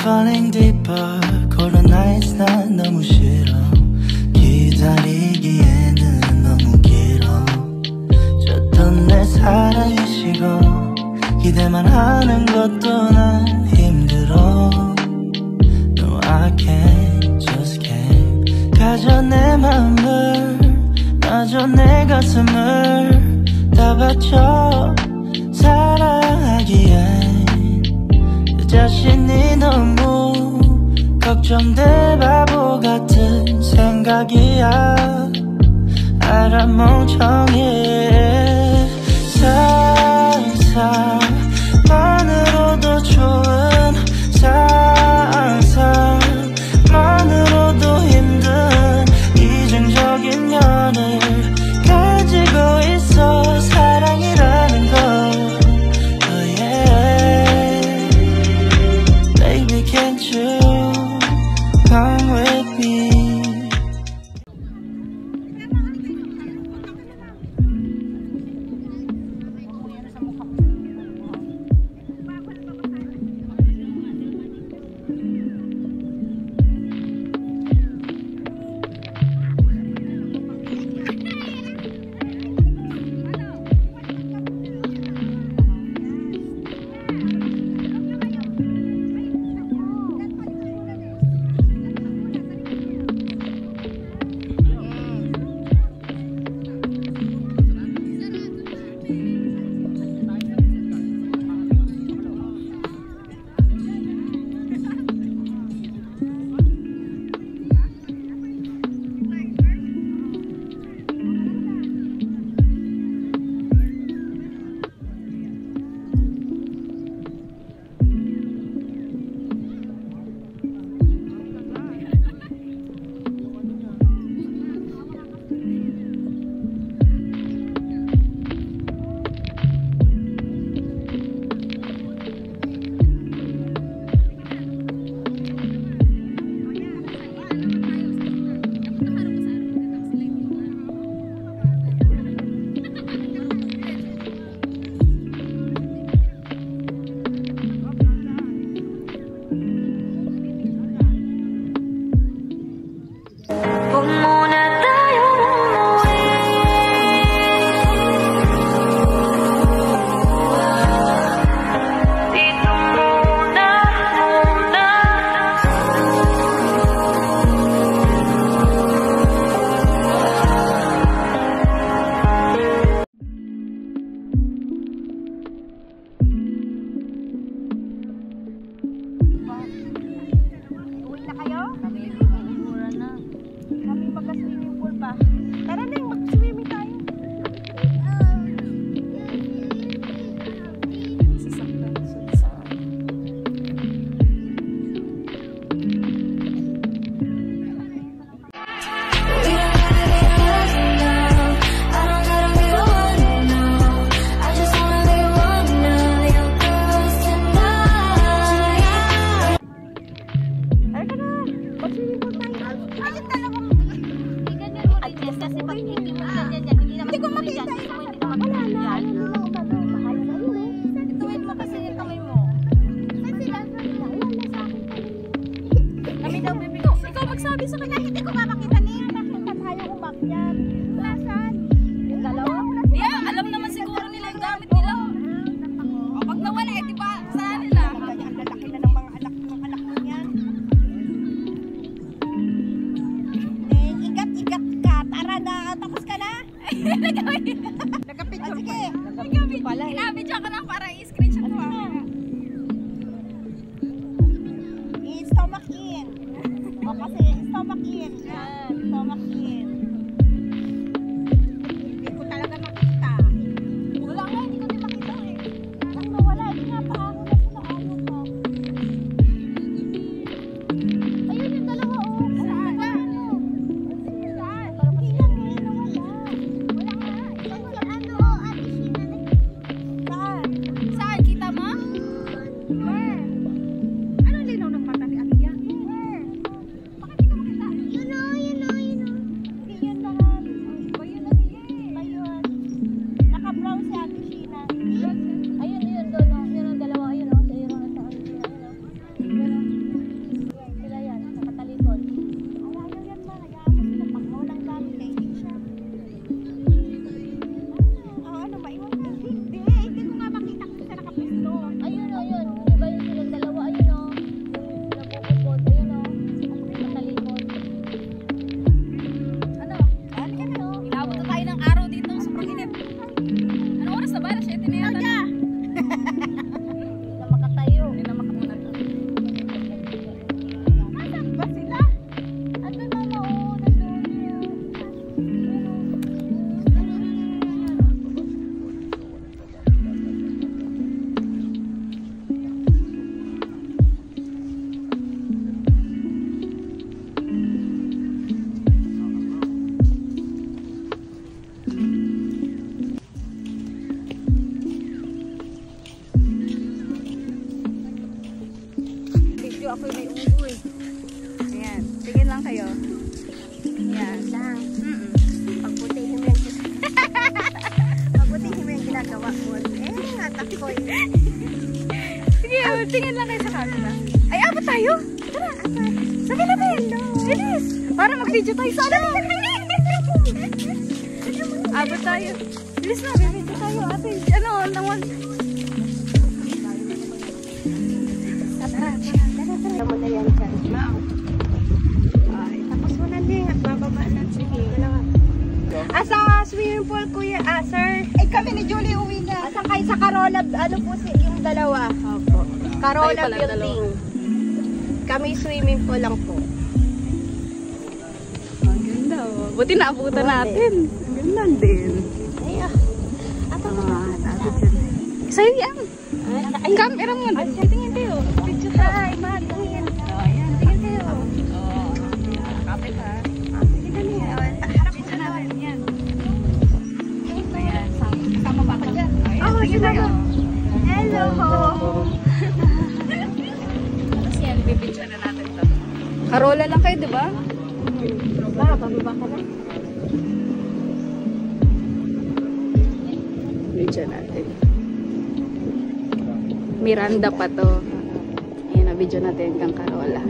falling deeper. Cold nights 난 너무 싫어. 기다리기에는 너무 길어. 줬던 내 사랑이 식어. 기대만 하는 것도 난 힘들어. No I can't, just can't. 가져 내 맘을, 마저 내 가슴을 다 바쳐 사랑하기엔 내 자신이 너무 걱정돼. 바보 같은 생각이야. 알아 멍청해. 상상만으로도 좋은 상상만으로도 힘든 이중적인 연을 가지고 있어. 사랑이라는 걸. Oh yeah. Baby can't you come with me. Nagka-picture pala. Inabidyo ka lang para i-screenshot mo. I-stomach in. O kasi stomach in. Yan, stomach in. Hindi ko talaga makita. Wala nga, hindi ko din makita eh. Ang nawala, hindi nga pa ako na sila ano ko. Ayun yung dalawa o. Saan? Saan? Ilang ngayon nawala. Wala nga. Ilan si ano o, Ate Sheena. Saan? Koy. Sige, tingin lang kayo sa camera. Ay, abot tayo. Tara, abot. Sabi natin. Bilis. Para mag-video tayo sa ano. Abot tayo. Bilis na, bibidyo tayo. Ate, ano, naman. Tara. Tama na yan dyan. Ay, tapos mo na din at bababa na. Sige. Sa swimming pool, kuya. Sir. Eh, kami ni Julie uwi na. Asan kayo sa Carola? Ano po yung dalawa? Opo. Carola Tayo pala, Building. Kami swimming pool lang po. Ang ganda, oh. Buti naabutan natin. Ang ganda din. Ay, Sa'yo yan. Ay, camera mo. Tingin tayo. Picture tayo. Ay, matingin. Ayan, tingin tayo. Kapit ha. Harap ko natin. Yan. Ayan. Sama ba ka dyan? Ayan, tingin tayo. Hello. Tapos yan, bibidyo na natin to. Carola lang kayo, di ba? Bababa ka na. Video natin. Miranda pa to. Ayan, na video natin kang Carola.